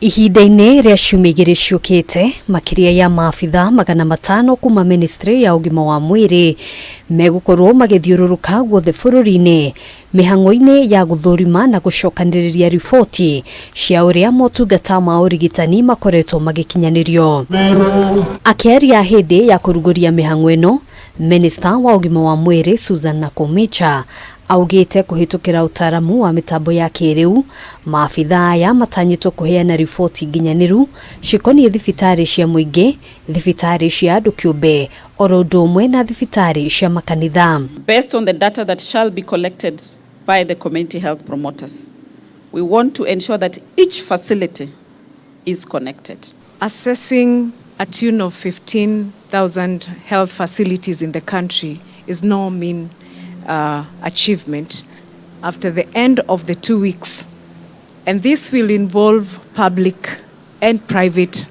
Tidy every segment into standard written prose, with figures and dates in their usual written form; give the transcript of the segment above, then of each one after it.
Ihinda-inĩ rĩa ciumia igĩrĩ ciũkĩte, makiria ya maabitha 500 kuma ministry ya ũgima wa mwĩrĩ megũkorwo magĩthiũrũrũka guothe bũrũri-inĩ mĩhang'o-inĩ ya gũthũrima na gũcokanĩrĩria riboti cia ũrĩa motungata ma ũrigitani makoretwo magĩkinyanĩrio. Akĩaria hĩndĩ ya kũrugũria mĩhang'o ĩno, Minister wa ũgima wa mwĩrĩ Susan NAKHUMICHA augite kuhitukira utaramu wa mitambo ya kiriu maabitha aya matanyitwo kuheana riboti nginyaniru cikoniĩ thibitari cia muingi, thibitari cia andu kiumbe, oro ũndũ ũmwe na thibitari cia makanitha. Based on the data that shall be collected by the community health promoters, we want to ensure that each facility is connected. Assessing a tune of 15,000 health facilities in the country is no mean achievement after the end of the 2 weeks, and this will involve public and private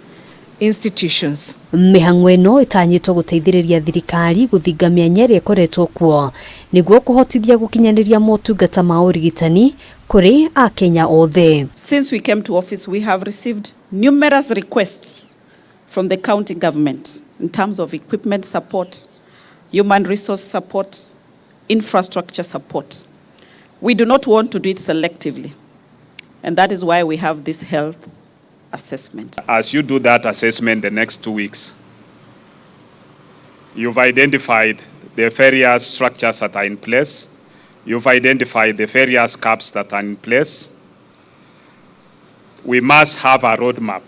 institutions. Mĩhang'o ĩno ĩtanyĩtwo gũteithĩrĩria thirikari gũthinga mĩanya ĩrĩa ĩkoretwo kuo nĩguo kũhotithia gũkinyanĩria motungata ma ũrigitani kũrĩ AKENYA othe. Since we came to office, we have received numerous requests from the county government in terms of equipment support, human resource support, infrastructure support. We do not want to do it selectively, and that is why we have this health assessment. As you do that assessment the next 2 weeks, you've identified the various structures that are in place, you've identified the various caps that are in place. We must have a roadmap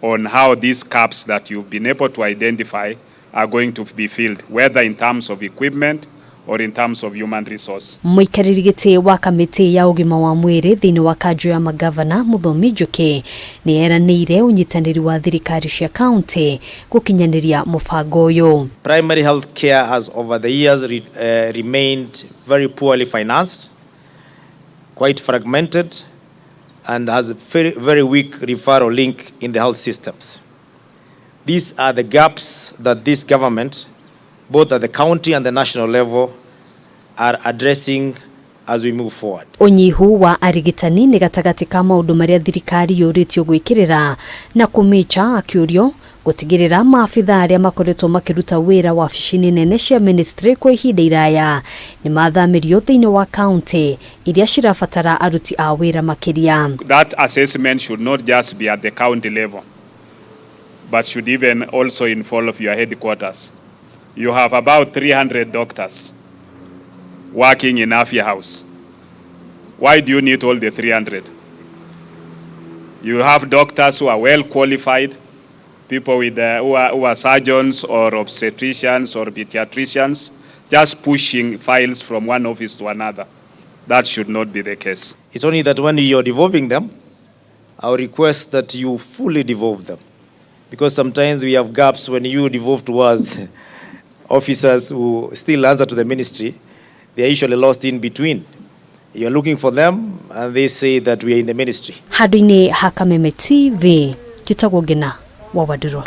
on how these caps that you've been able to identify are going to be filled, whether in terms of equipment or in terms of human resource. Mũikarĩri gĩtĩ wa kamĩtĩ ya ũgima wa mwĩrĩ thĩinĩ wa kanjũ ya magavana Mũthomi Njuki nĩ eranĩire ũnyitanĩri wa thirikari cia kaunti gũkinyanĩria mũbango ũyũ. Primary health care has over the years remained very poorly financed, quite fragmented, and has a very weak referral link in the health systems. These are the gaps that this government, both at the county and the national level, are addressing as we move forward. Unyihu wa arigitani nĩ gatagati ka maũndũ marĩa thirikari yũrĩtio gwĩkĩrĩra na kũmĩcha akĩũrio gũtigĩrĩra maabitha arĩa makoretwo makĩruta wĩra wabici-inĩ nene cia ministry kwa ihinda iraya nĩ mathamĩrio thĩinĩ wa county iria cirabatara aruti a wĩra makĩria. That assessment should not just be at the county level, but should even also involve your headquarters. You have about 300 doctors working in Afya House. Why do you need all the 300? You have doctors who are well qualified, people with who are surgeons or obstetricians or pediatricians, just pushing files from one office to another. That should not be the case. It's only that when you're devolving them, I would request that you fully devolve them, because sometimes we have gaps when you devolve to us. Officers who still answer to the ministry, they are usually lost in between. You're looking for them and they say that we are in the ministry. Handũ-inĩ ha Kameme TV, Gĩtagwo Ngina wa Waduro.